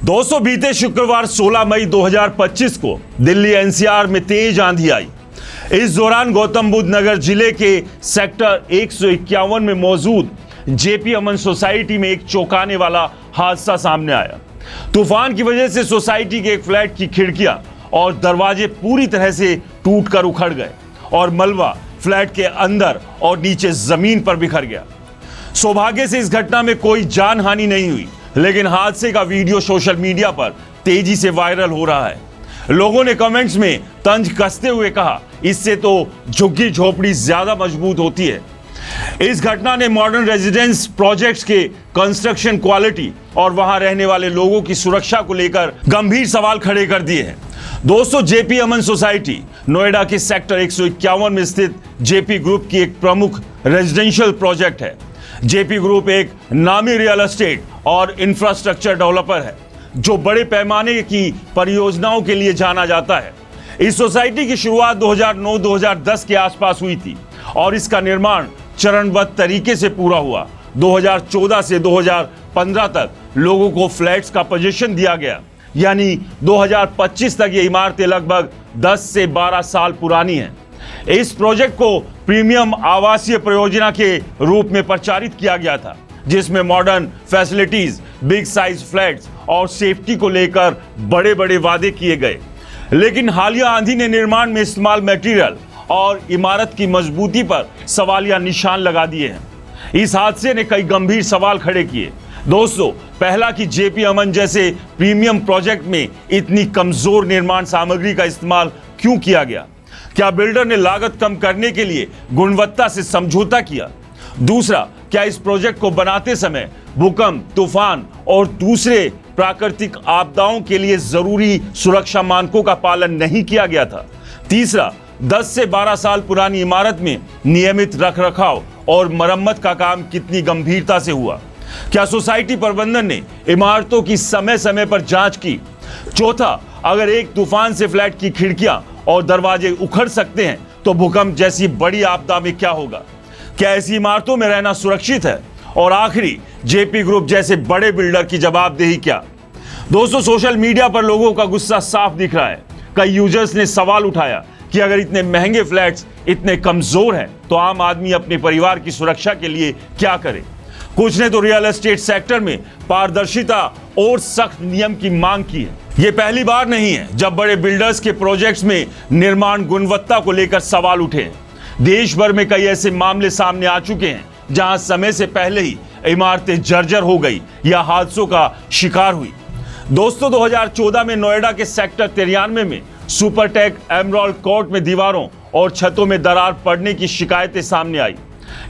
दोस्तों, बीते शुक्रवार 16 मई 2025 को दिल्ली एनसीआर में तेज आंधी आई। इस दौरान गौतम बुद्ध नगर जिले के सेक्टर 151 में मौजूद जेपी अमन सोसाइटी में एक चौंकाने वाला हादसा सामने आया। तूफान की वजह से सोसाइटी के एक फ्लैट की खिड़कियां और दरवाजे पूरी तरह से टूटकर उखड़ गए और मलबा फ्लैट के अंदर और नीचे जमीन पर बिखर गया। सौभाग्य से इस घटना में कोई जान हानि नहीं हुई, लेकिन हादसे का वीडियो सोशल मीडिया पर तेजी से वायरल हो रहा है। लोगों ने कमेंट्स में तंज कसते हुए कहा, इससे तो झुग्गी झोपड़ी ज्यादा मजबूत होती है। इस घटना ने मॉडर्न रेजिडेंस प्रोजेक्ट्स के कंस्ट्रक्शन क्वालिटी और वहां रहने वाले लोगों की सुरक्षा को लेकर गंभीर सवाल खड़े कर दिए हैं। दोस्तों, जेपी अमन सोसाइटी नोएडा के सेक्टर 151 में स्थित जेपी ग्रुप की एक प्रमुख रेजिडेंशियल प्रोजेक्ट है। जेपी ग्रुप एक नामी रियल एस्टेट और इंफ्रास्ट्रक्चर डेवलपर है जो बड़े पैमाने की परियोजनाओं के लिए जाना जाता है। इस सोसाइटी की शुरुआत 2009-2010 के आसपास हुई थी और इसका निर्माण चरणबद्ध तरीके से पूरा हुआ। 2014 से 2015 तक लोगों को फ्लैट्स का पोजीशन दिया गया, यानी 2025 तक ये इमारतें लगभग 10 से 12 साल पुरानी हैं। इस प्रोजेक्ट को प्रीमियम आवासीय परियोजना के रूप में प्रचारित किया गया था, जिसमें modern facilities, big size flats और सेफ्टी को लेकर बड़े बड़े वादे किए गए। लेकिन हालिया आंधी ने निर्माण में इस्तेमाल मटेरियल और इमारत की मजबूती पर सवालिया निशान लगा दिए हैं। इस हादसे ने कई गंभीर सवाल खड़े किए। दोस्तों, पहला कि जेपी अमन जैसे प्रीमियम प्रोजेक्ट में इतनी कमजोर निर्माण सामग्री का इस्तेमाल क्यों किया गया? क्या बिल्डर ने लागत कम करने के लिए गुणवत्ता से समझौता किया? दूसरा, क्या इस प्रोजेक्ट को बनाते समय भूकंप, तूफान और दूसरे प्राकृतिक आपदाओं के लिए जरूरी सुरक्षा मानकों का पालन नहीं किया गया था? तीसरा, 10 से 12 साल पुरानी इमारत में नियमित रखरखाव और मरम्मत का काम कितनी गंभीरता से हुआ? क्या सोसाइटी प्रबंधन ने इमारतों की समय समय पर जांच की? चौथा, अगर एक तूफान से फ्लैट की खिड़कियां और दरवाजे उखड़ सकते हैं तो भूकंप जैसी बड़ी आपदा में क्या होगा? क्या ऐसी इमारतों में रहना सुरक्षित है? और आखिरी, जेपी ग्रुप जैसे बड़े बिल्डर की जवाबदेही क्या? दोस्तों, सोशल मीडिया पर लोगों का गुस्सा साफ दिख रहा है। कई यूजर्स ने सवाल उठाया कि अगर इतने महंगे फ्लैट्स इतने कमजोर हैं तो आम आदमी अपने परिवार की सुरक्षा के लिए क्या करे? कुछ ने तो रियल एस्टेट सेक्टर में पारदर्शिता और सख्त नियम की मांग की है। ये पहली बार नहीं है जब बड़े बिल्डर्स के प्रोजेक्ट्स में निर्माण गुणवत्ता को लेकर सवाल उठे हैं। देश भर में कई ऐसे मामले सामने आ चुके हैं जहां समय से पहले ही इमारतें जर्जर हो गई या हादसों का शिकार हुई। दोस्तों, 2014 में नोएडा के सेक्टर 93 में सुपरटेक एमराल्ड कोर्ट में दीवारों और छतों में दरार पड़ने की शिकायतें सामने आई।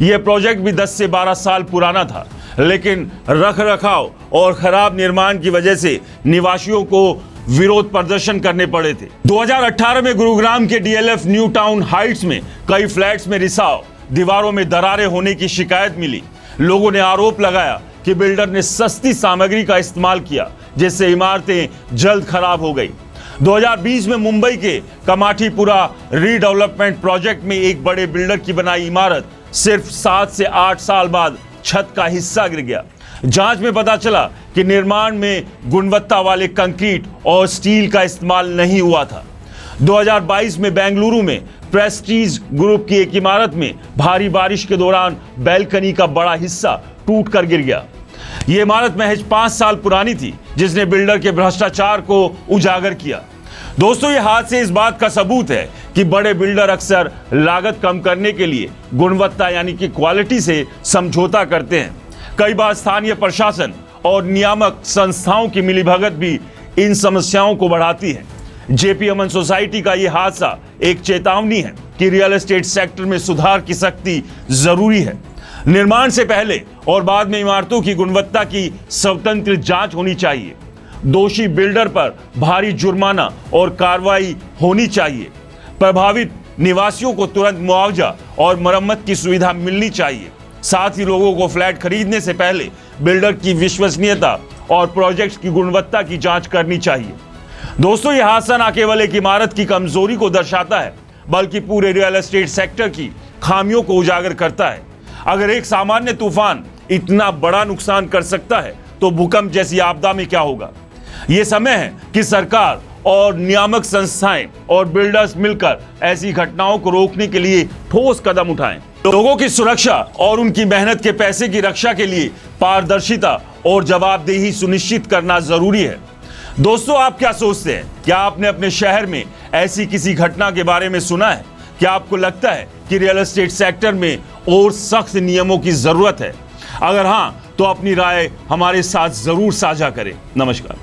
यह प्रोजेक्ट भी 10 से 12 साल पुराना था, लेकिन रखरखाव और खराब निर्माण की वजह से निवासियों को विरोध प्रदर्शन करने पड़े थे। 2018 में गुरुग्राम के डीएलएफ न्यू टाउन हाइट्स में कई फ्लैट्स में रिसाव, दीवारों में दरारें होने की शिकायत मिली। लोगों ने आरोप लगाया कि बिल्डर ने सस्ती सामग्री का इस्तेमाल किया, जिससे इमारतें जल्द खराब हो गई। 2020 में मुंबई के कमाठीपुरा रीडेवलपमेंट प्रोजेक्ट में एक बड़े बिल्डर की बनाई इमारत सिर्फ 7 से 8 साल बाद छत का हिस्सा गिर गया। जांच में पता चला कि निर्माण में गुणवत्ता वाले कंक्रीट और स्टील का इस्तेमाल नहीं हुआ था। 2022 में बेंगलुरु में प्रेस्टीज ग्रुप की एक इमारत में भारी बारिश के दौरान बैल्कनी का बड़ा हिस्सा टूटकर गिर गया। यह इमारत महज 5 साल पुरानी थी, जिसने बिल्डर के भ्रष्टाचार को उजागर किया। दोस्तों, ये हादसे इस बात का सबूत है कि बड़े बिल्डर अक्सर लागत कम करने के लिए गुणवत्ता यानी कि क्वालिटी से समझौता करते हैं। कई बार स्थानीय प्रशासन और नियामक संस्थाओं की मिलीभगत भी इन समस्याओं को बढ़ाती है। जेपी अमन सोसाइटी का यह हादसा एक चेतावनी है कि रियल एस्टेट सेक्टर में सुधार की सख्ती जरूरी है। निर्माण से पहले और बाद में इमारतों की गुणवत्ता की स्वतंत्र जांच होनी चाहिए। दोषी बिल्डर पर भारी जुर्माना और कार्रवाई होनी चाहिए। प्रभावित निवासियों को तुरंत मुआवजा और मरम्मत की सुविधा मिलनी चाहिए। साथ ही लोगों को फ्लैट खरीदने से पहले बिल्डर की विश्वसनीयता और प्रोजेक्ट की गुणवत्ता की जांच करनी चाहिए। दोस्तों, यह हादसा न केवल एक इमारत की कमजोरी को दर्शाता है, बल्कि पूरे रियल एस्टेट सेक्टर की खामियों को उजागर करता है। अगर एक सामान्य तूफान इतना बड़ा नुकसान कर सकता है तो भूकंप जैसी आपदा में क्या होगा? ये समय है कि सरकार और नियामक संस्थाएं और बिल्डर्स मिलकर ऐसी घटनाओं को रोकने के लिए ठोस कदम उठाएं। लोगों की सुरक्षा और उनकी मेहनत के पैसे की रक्षा के लिए पारदर्शिता और जवाबदेही सुनिश्चित करना जरूरी है। दोस्तों, आप क्या सोचते हैं? क्या आपने अपने शहर में ऐसी किसी घटना के बारे में सुना है? क्या आपको लगता है कि रियल एस्टेट सेक्टर में और सख्त नियमों की जरूरत है? अगर हां, तो अपनी राय हमारे साथ जरूर साझा करें। नमस्कार।